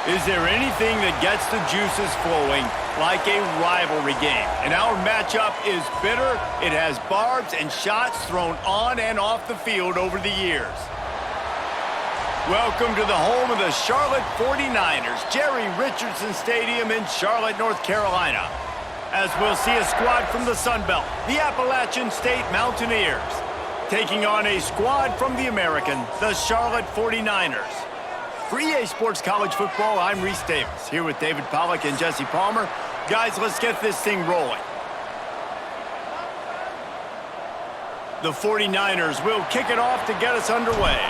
Is there anything that gets the juices flowing like a rivalry game? And our matchup is bitter. It has barbs and shots thrown on and off the field over the years. Welcome to the home of the Charlotte 49ers, Jerry Richardson Stadium in Charlotte, North Carolina. As we'll see a squad from the Sun Belt, the Appalachian State Mountaineers, taking on a squad from the American, the Charlotte 49ers. For EA Sports College Football, I'm Reese Davis, here with David Pollack and Jesse Palmer. Guys, let's get this thing rolling. The 49ers will kick it off to get us underway.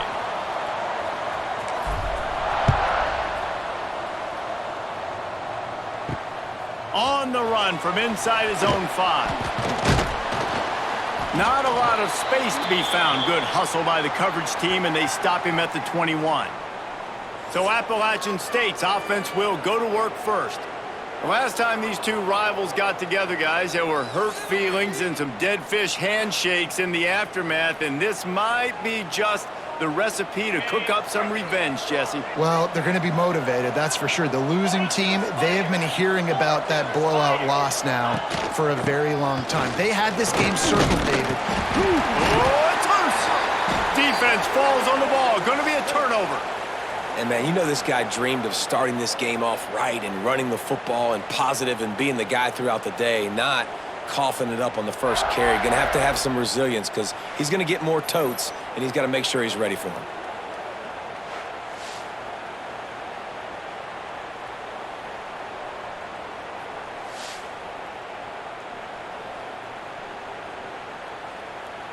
On the run from inside his own 5. Not a lot of space to be found. Good hustle by the coverage team, and they stop him at the 21. So Appalachian State's offense will go to work first. The last time these two rivals got together, guys, there were hurt feelings and some dead fish handshakes in the aftermath, and this might be just the recipe to cook up some revenge, Jesse. Well, they're going to be motivated, that's for sure. The losing team, they have been hearing about that blowout loss now for a very long time. They had this game circled, David. Oh, it's loose! Defense falls on the ball. Going to be a turnover. And, man, you know this guy dreamed of starting this game off right and running the football and positive and being the guy throughout the day, not coughing it up on the first carry. Going to have some resilience because he's going to get more totes, and he's got to make sure he's ready for them.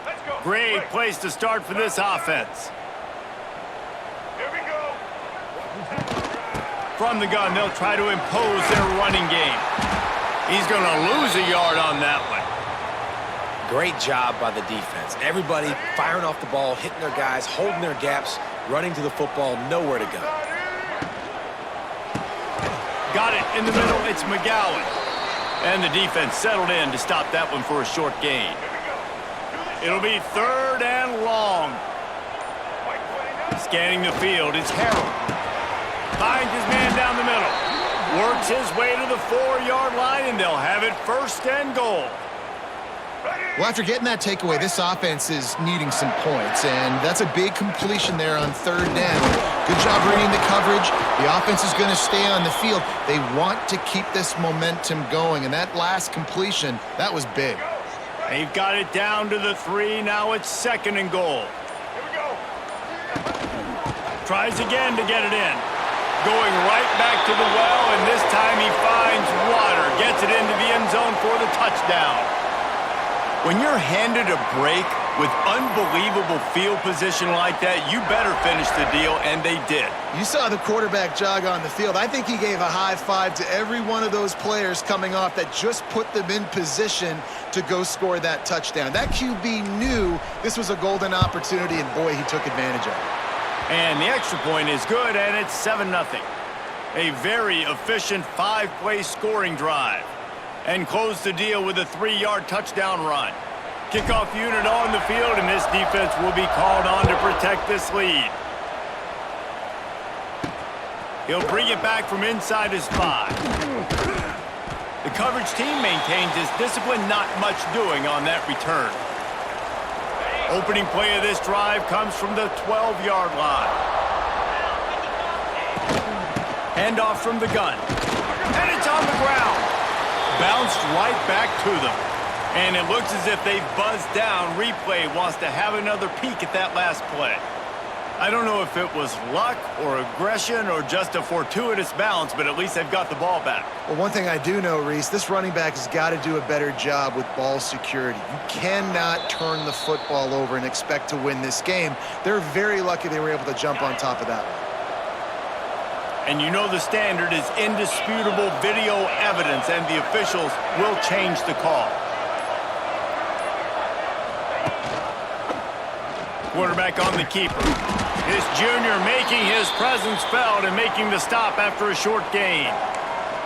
Let's go. Great place to start for this offense. From the gun, they'll try to impose their running game. He's going to lose a yard on that one. Great job by the defense. Everybody firing off the ball, hitting their guys, holding their gaps, running to the football, nowhere to go. Got it in the middle. It's McGowan. And the defense settled in to stop that one for a short gain. It'll be 3rd and long. Scanning the field, it's Harold. Finds his man down the middle. Works his way to the 4-yard line, and they'll have it 1st and goal. Well, after getting that takeaway, this offense is needing some points, and that's a big completion there on 3rd down. Good job reading the coverage. The offense is going to stay on the field. They want to keep this momentum going, and that last completion, that was big. They've got it down to the 3. Now it's 2nd and goal. Here we go. Tries again to get it in. Going right back to the well, and this time he finds water. Gets it into the end zone for the touchdown. When you're handed a break with unbelievable field position like that, you better finish the deal, and they did. You saw the quarterback jog on the field. I think he gave a high five to every one of those players coming off that just put them in position to go score that touchdown. That QB knew this was a golden opportunity, and boy, he took advantage of it. And the extra point is good, and it's 7-0. A very efficient 5-play scoring drive. And close the deal with a 3-yard touchdown run. Kickoff unit on the field, and this defense will be called on to protect this lead. He'll bring it back from inside his 5. The coverage team maintains his discipline, not much doing on that return. Opening play of this drive comes from the 12-yard line. Handoff from the gun. And it's on the ground. Bounced right back to them. And it looks as if they've buzzed down. Replay wants to have another peek at that last play. I don't know if it was luck or aggression or just a fortuitous bounce, but at least they've got the ball back. Well, one thing I do know, Reese, this running back has got to do a better job with ball security. You cannot turn the football over and expect to win this game. They're very lucky they were able to jump on top of that one. And you know the standard is indisputable video evidence, and the officials will change the call. Quarterback on the keeper. This junior making his presence felt and making the stop after a short gain.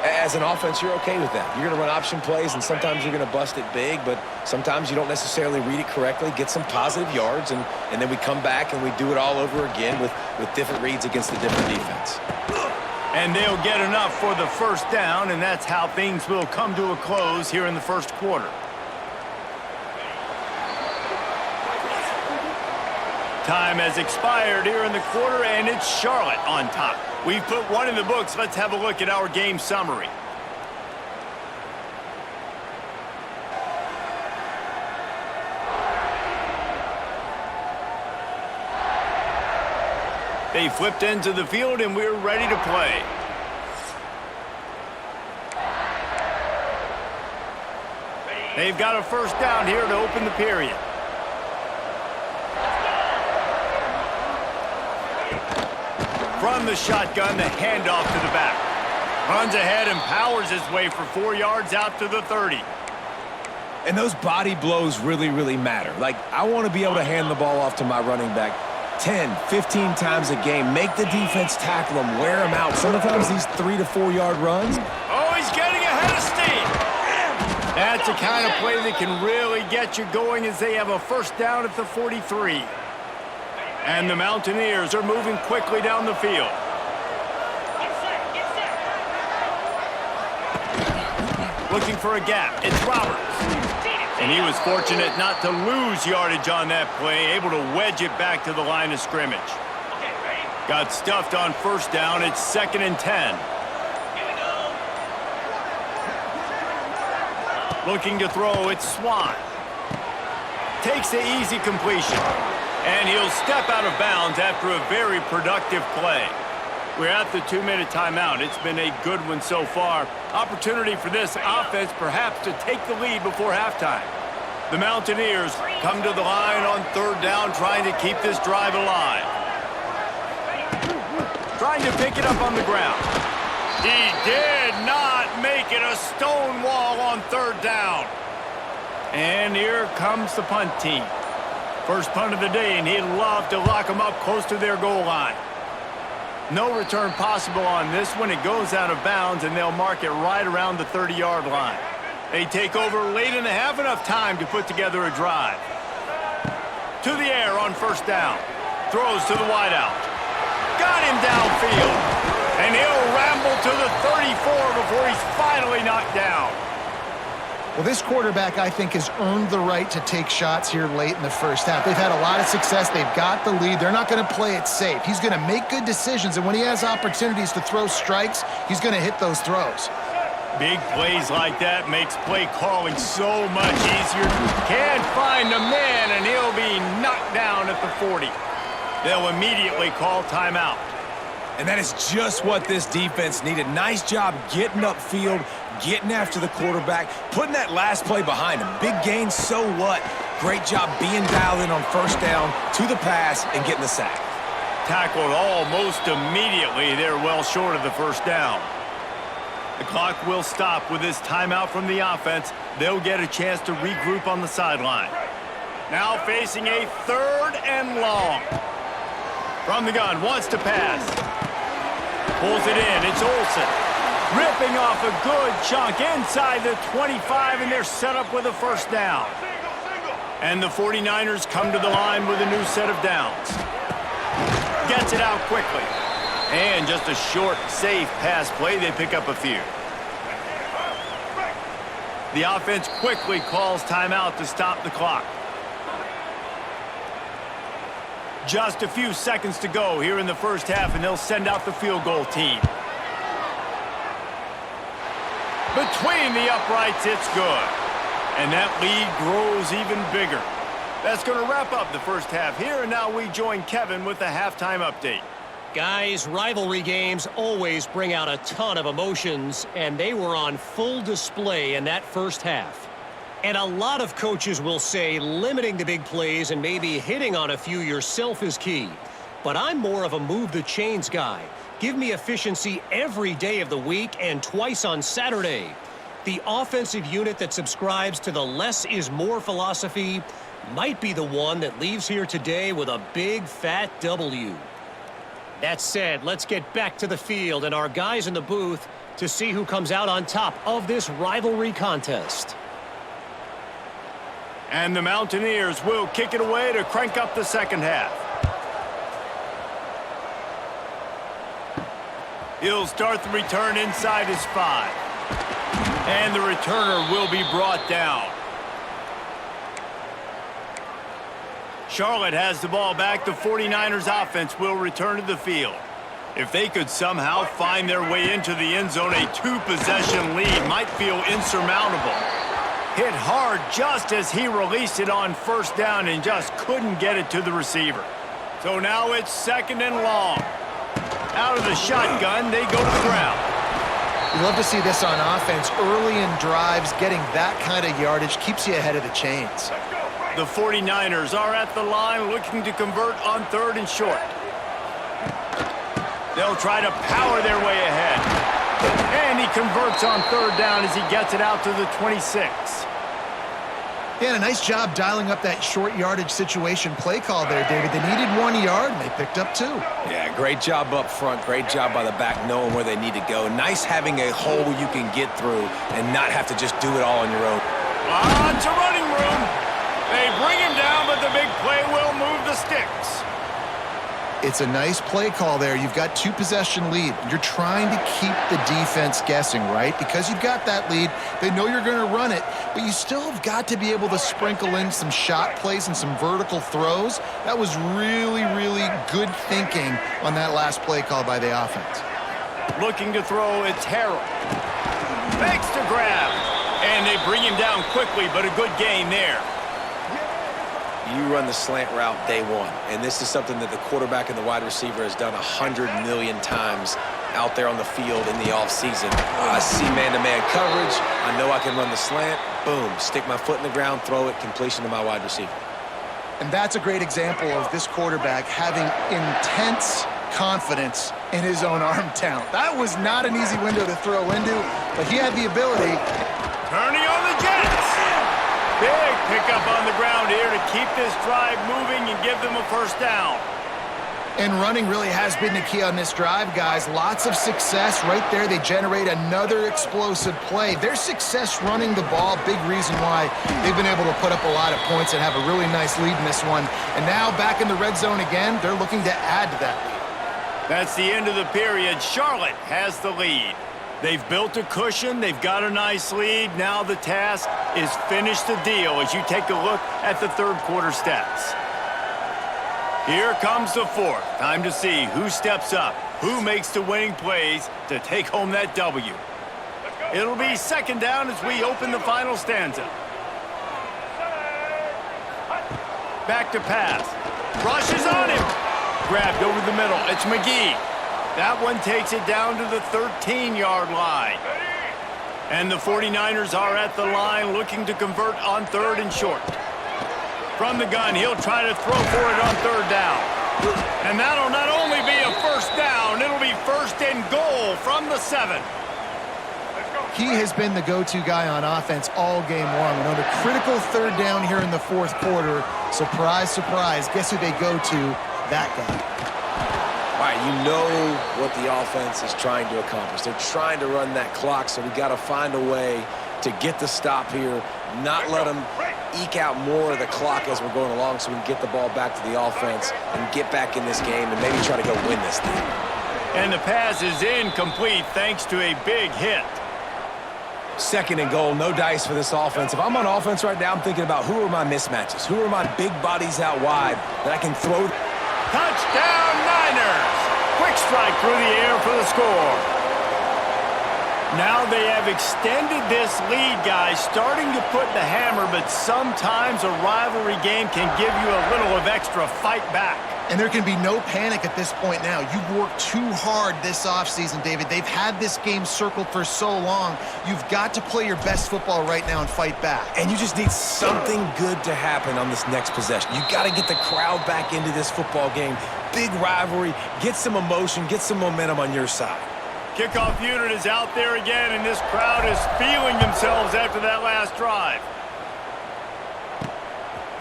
As an offense, you're okay with that. You're going to run option plays, and sometimes you're going to bust it big, but sometimes you don't necessarily read it correctly, get some positive yards, and then we come back and we do it all over again with different reads against a different defense. And they'll get enough for the first down, and that's how things will come to a close here in the first quarter. Time has expired here in the quarter, and it's Charlotte on top. We've put one in the books. Let's have a look at our game summary. They flipped into the field, and we're ready to play. They've got a first down here to open the period. From the shotgun, the handoff to the back. Runs ahead and powers his way for 4 yards out to the 30. And those body blows really, really matter. Like, I want to be able to hand the ball off to my running back 10, 15 times a game. Make the defense tackle them, wear them out. Sometimes these 3 to 4 yard runs. Oh, he's getting ahead of steam. That's the kind of play that can really get you going as they have a first down at the 43. And the Mountaineers are moving quickly down the field. Looking for a gap. It's Roberts. And he was fortunate not to lose yardage on that play, able to wedge it back to the line of scrimmage. Got stuffed on first down. It's 2nd and 10. Looking to throw, it's Swan. Takes the easy completion. And he'll step out of bounds after a very productive play. We're at the 2-minute timeout. It's been a good one so far. Opportunity for this offense perhaps to take the lead before halftime. The Mountaineers come to the line on 3rd down, trying to keep this drive alive. Trying to pick it up on the ground. He did not make it a stone wall on 3rd down. And here comes the punt team. First punt of the day, and he'd love to lock them up close to their goal line. No return possible on this one. It goes out of bounds, and they'll mark it right around the 30-yard line. They take over late and have enough time to put together a drive. To the air on first down. Throws to the wideout. Got him downfield. And he'll ramble to the 34 before he's finally knocked down. Well, this quarterback, I think, has earned the right to take shots here late in the first half. They've had a lot of success. They've got the lead. They're not going to play it safe. He's going to make good decisions, and when he has opportunities to throw strikes, he's going to hit those throws. Big plays like that makes play calling so much easier. Can't find a man, and he'll be knocked down at the 40. They'll immediately call timeout. And that is just what this defense needed. Nice job getting upfield, getting after the quarterback, putting that last play behind him. Big gain, so what? Great job being dialed in on first down, to the pass, and getting the sack. Tackled almost immediately. They're well short of the first down. The clock will stop with this timeout from the offense. They'll get a chance to regroup on the sideline. Now facing a 3rd and long. From the gun, wants to pass. Pulls it in, it's Olsen. Ripping off a good chunk inside the 25, and they're set up with a first down. And the 49ers come to the line with a new set of downs. Gets it out quickly. And just a short, safe pass play, they pick up a few. The offense quickly calls timeout to stop the clock. Just a few seconds to go here in the first half, and they'll send out the field goal team. Between the uprights, it's good. And that lead grows even bigger. That's going to wrap up the first half here, and now we join Kevin with the halftime update. Guys, rivalry games always bring out a ton of emotions, and they were on full display in that first half. And a lot of coaches will say limiting the big plays and maybe hitting on a few yourself is key. But I'm more of a move the chains guy. Give me efficiency every day of the week and twice on Saturday. The offensive unit that subscribes to the less is more philosophy might be the one that leaves here today with a big fat W. That said, let's get back to the field and our guys in the booth to see who comes out on top of this rivalry contest. And the Mountaineers will kick it away to crank up the second half. He'll start the return inside his 5. And the returner will be brought down. Charlotte has the ball back. The 49ers offense will return to the field. If they could somehow find their way into the end zone, a 2-possession lead might feel insurmountable. Hit hard just as he released it on first down and just couldn't get it to the receiver. So now it's 2nd and long. Out of the shotgun, they go to the ground. You love to see this on offense. Early in drives, getting that kind of yardage keeps you ahead of the chains. The 49ers are at the line looking to convert on 3rd and short. They'll try to power their way ahead. And he converts on 3rd down as he gets it out to the 26. Yeah, and a nice job dialing up that short yardage situation play call there, David. They needed 1 yard, and they picked up 2. Yeah, great job up front. Great job by the back knowing where they need to go. Nice having a hole you can get through and not have to just do it all on your own. Lots of running room. They bring him down, but the big play will move the sticks. It's a nice play call there. You've got 2-possession lead. You're trying to keep the defense guessing, right? Because you've got that lead. They know you're going to run it, but you still have got to be able to sprinkle in some shot plays and some vertical throws. That was really, really good thinking on that last play call by the offense. Looking to throw, it's Harold. Makes the grab. And they bring him down quickly, but a good gain there. You run the slant route day one, and this is something that the quarterback and the wide receiver has done 100 million times out there on the field in the offseason. I see man-to-man coverage. I know I can run the slant. Boom, stick my foot in the ground, throw it, completion to my wide receiver. And that's a great example of this quarterback having intense confidence in his own arm talent. That was not an easy window to throw into, but he had the ability. Turning on the Jets. Big pickup on the ground here to keep this drive moving and give them a first down. And running really has been the key on this drive, guys. Lots of success right there. They generate another explosive play. Their success running the ball, big reason why they've been able to put up a lot of points and have a really nice lead in this one. And now back in the red zone again, they're looking to add to that lead. That's the end of the period. Charlotte has the lead. They've built a cushion. They've got a nice lead. Now the task is finish the deal as you take a look at the third quarter stats. Here comes the fourth. Time to see who steps up, who makes the winning plays to take home that W. It'll be second down as we open the final stanza. Back to pass. Rushes on him. Grabbed over the middle. It's McGee. That one takes it down to the 13-yard line. And the 49ers are at the line looking to convert on third and short. From the gun, he'll try to throw for it on third down. And that'll not only be a first down, it'll be first and goal from the 7. He has been the go-to guy on offense all game long. And on a critical third down here in the fourth quarter, surprise, surprise, guess who they go to? That guy. All right, you know what the offense is trying to accomplish. They're trying to run that clock, so we got to find a way to get the stop here, not let them eke out more of the clock as we're going along so we can get the ball back to the offense and get back in this game and maybe try to go win this thing. And the pass is incomplete thanks to a big hit. Second and goal, no dice for this offense. If I'm on offense right now, I'm thinking about who are my mismatches? Who are my big bodies out wide that I can throw? Touchdown, Niners! Quick strike through the air for the score. Now they have extended this lead, guys, starting to put the hammer, but sometimes a rivalry game can give you a little of extra fight back. And there can be no panic at this point now. You've worked too hard this offseason, David. They've had this game circled for so long. You've got to play your best football right now and fight back. And you just need something good to happen on this next possession. You got to get the crowd back into this football game. Big rivalry. Get some emotion. Get some momentum on your side. Kickoff unit is out there again, and this crowd is feeling themselves after that last drive.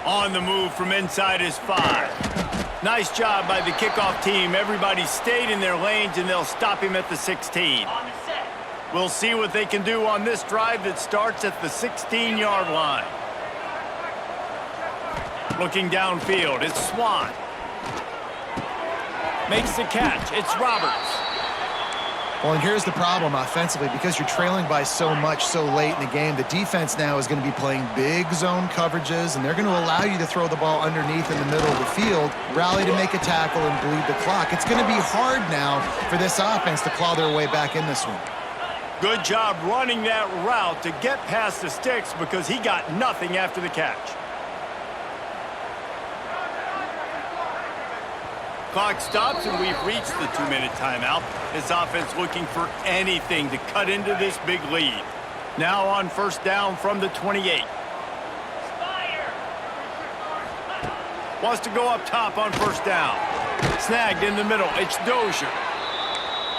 On the move from inside his 5. Nice job by the kickoff team. Everybody stayed in their lanes, and they'll stop him at the 16. We'll see what they can do on this drive that starts at the 16-yard line. Looking downfield, it's Swan. Makes the catch. It's Roberts. Well, and here's the problem offensively. Because you're trailing by so much so late in the game, the defense now is going to be playing big zone coverages, and they're going to allow you to throw the ball underneath in the middle of the field, rally to make a tackle, and bleed the clock. It's going to be hard now for this offense to claw their way back in this one. Good job running that route to get past the sticks because he got nothing after the catch. Clock stops and we've reached the 2-minute timeout. This offense looking for anything to cut into this big lead. Now on first down from the 28. Wants to go up top on first down. Snagged in the middle. It's Dozier.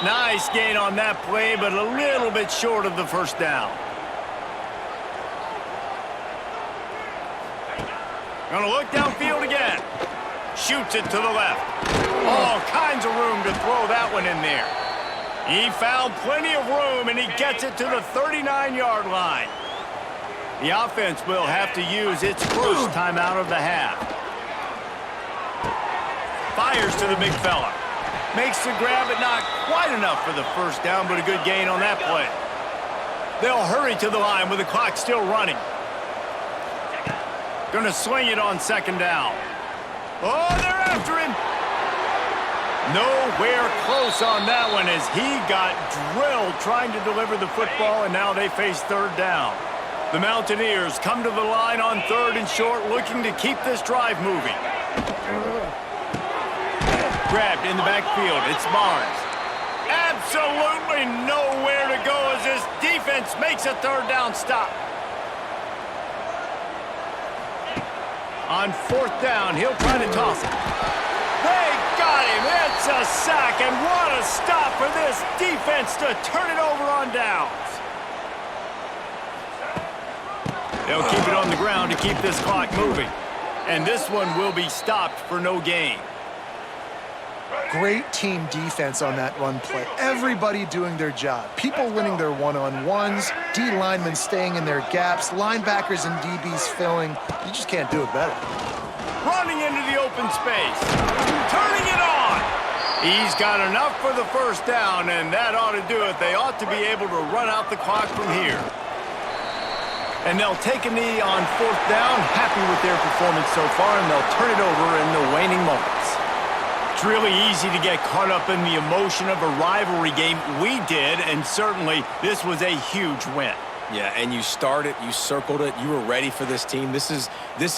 Nice gain on that play, but a little bit short of the first down. Gonna look downfield again. Shoots it to the left. All kinds of room to throw that one in there. He found plenty of room, and he gets it to the 39-yard line. The offense will have to use its first timeout of the half. Fires to the big fella. Makes the grab, but not quite enough for the first down, but a good gain on that play. They'll hurry to the line with the clock still running. Gonna swing it on second down. Oh, they're after him. Nowhere close on that one as he got drilled trying to deliver the football, and now they face third down. The Mountaineers come to the line on third and short, looking to keep this drive moving. Grabbed in the backfield. It's Barnes. Absolutely nowhere to go as this defense makes a third down stop. On fourth down, he'll try to toss it. They got him. It's a sack, and what a stop for this defense to turn it over on downs. They'll keep it on the ground to keep this clock moving. And this one will be stopped for no gain. Great team defense on that run play. Everybody doing their job. People winning their one-on-ones, D linemen staying in their gaps, linebackers and DBs filling. You just can't do it better. Running into the open space. Turning it on. He's got enough for the first down, and that ought to do it. They ought to be able to run out the clock from here. And they'll take a knee on fourth down, happy with their performance so far, and they'll turn it over in the waning moments. It's really easy to get caught up in the emotion of a rivalry game. We did, and certainly this was a huge win. Yeah, and you started, you circled it, you were ready for this team. This is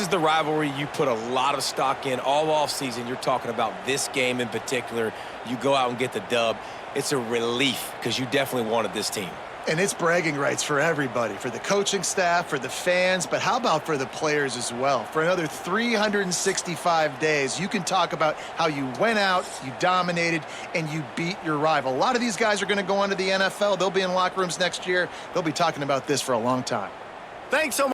the rivalry you put a lot of stock in all offseason. You're talking about this game in particular. You go out and get the dub. It's a relief because you definitely wanted this team. And it's bragging rights for everybody, for the coaching staff, for the fans, but how about for the players as well? For another 365 days, you can talk about how you went out, you dominated, and you beat your rival. A lot of these guys are going to go on to the NFL. They'll be in locker rooms next year. They'll be talking about this for a long time. Thanks so much.